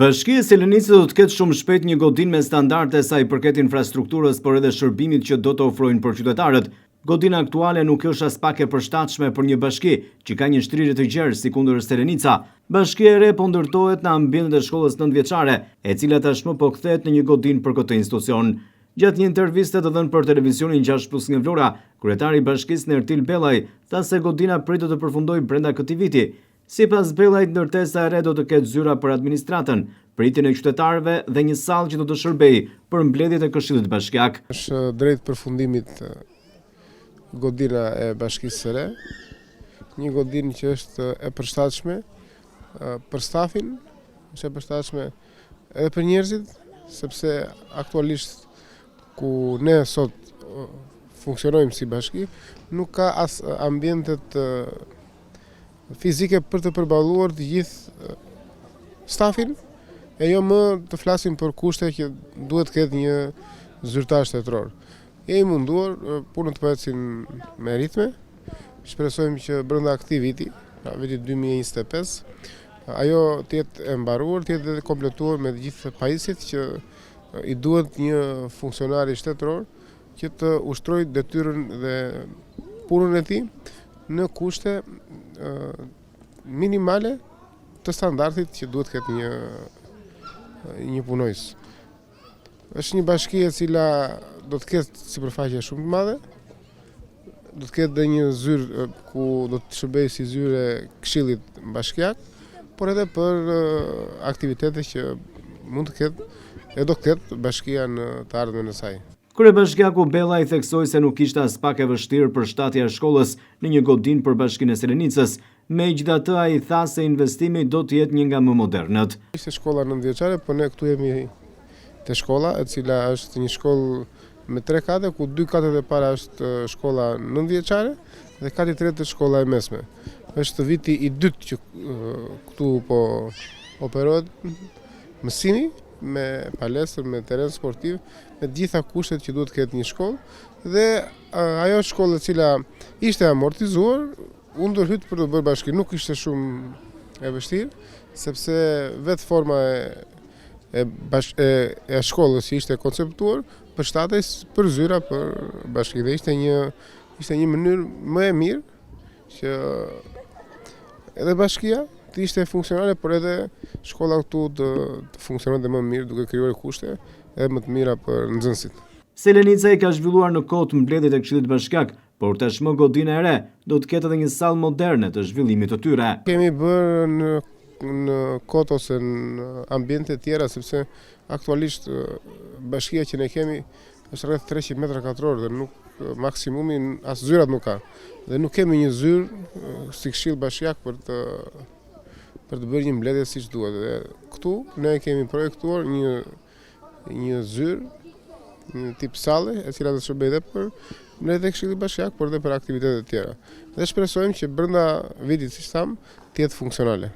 Bashkia e Selenicës do të ketë shumë shpejt një godinë me standarde sa i përket infrastrukturës, por edhe shërbimit që do të ofrojnë për qytetarët. Godina aktuale nuk është as pak e përshtatshme për një bashki që ka një shtrirje të gjerë si kundër Selenica. Bashkia e re po ndërtohet në ambientet e shkollës 9-vjeçare, e cila tashmë po kthehet në një godinë për këtë institucion. Gjatë një interviste të dhënë për televizionin 6+ nga Vlora, kryetari i bashkisë Nertil Bellaj tha se godina pritet të përfundojë brenda këtij viti. Sipas Bellajt, ndërtesa e re do të ketë zyra për administratën, pritjen e qytetarëve dhe një sallë që do të shërbejë për mbledhjet e Këshillit Bashkiak. Është drejt përfundimit godina e bashkisë së re, një godinë që është e përshtatshme për stafin, është e përshtatshme edhe për njerëzit, sepse aktualisht ku ne sot funksionojmë si bashki, nuk ka as ambientet fizike për të përballuar të gjithë stafin, e jo më të flasim për kushte që duhet të ketë një zyrtar shtetëror. Jemi munduar, punët po ecin me ritme, shpresojmë që brenda këtij viti, vitit 2025, ajo të jetë e mbaruar, të jetë kompletuar me të gjithë pajisjet që i duhet një funksionari shtetëror që të ushtrojë detyrën dhe punën e tij në kushte minimale të standardit që duhet ketë një punojës. Është një bashki e cila do të ketë sipërfaqe shumë të madhe, do të ketë dhe një zyrë ku do të shërbejë si zyrë e Këshillit Bashkiak, por edhe për aktivitete që mund të ketë e do të ketë bashkia në të ardhmen e saj. Kryebashkiaku Bellaj theksoi se nuk ishte as pak e vështirë për shtatja e shkollës në një godinë për Bashkinë e Selenicës, megjithatë ai tha se investimi do të jetë një nga më modernët. Ishte shkolla 9-vjeçare, por ne këtu jemi te shkolla, e cila është një shkollë me 3 kate, ku 2 katet e para është shkolla 9-vjeçare dhe kati i tretë është shkolla e mesme. Është viti i dytë që këtu po operohet mësimi, me palestër, me teren sportiv, me gjitha kushtet që duhet ketë një shkollë, dhe ajo shkollë e cila ishte amortizuar, u ndërhyt për të bërë bashki. Nuk ishte shumë e vështirë, sepse vetë forma e shkollës që ishte konceptuar, përshtatej për zyra për bashki, dhe ishte një mënyrë më e mirë që edhe bashkia të ishte funksionale, por edhe shkolla këtu të funksiononte më mirë, duke krijuar kushte edhe më të mira për nxënësit. Selenica i ka zhvilluar në kohë mbledhjet e Këshillit Bashkiak, por tashmë godina e re do të ketë edhe një sallë moderne të zhvillimit të tyre. Kemi bërë në kot ose në ambiente të tjera, sepse aktualisht bashkia që ne kemi është rreth 300 metra katror dhe nuk maksimumi as zyrat nuk ka. Dhe nuk kemi një zyrë si Këshill Bashkiak për të bërë një mbledhje siç duhet. Dhe këtu ne kemi projektuar një zyrë, një tip salle, e cila do të shërbejë edhe për mbledhjet e Këshillit Bashkiak, por edhe për aktivitete të tjera. Dhe shpresojmë që brenda vitit, siç tham, të jetë funksionale.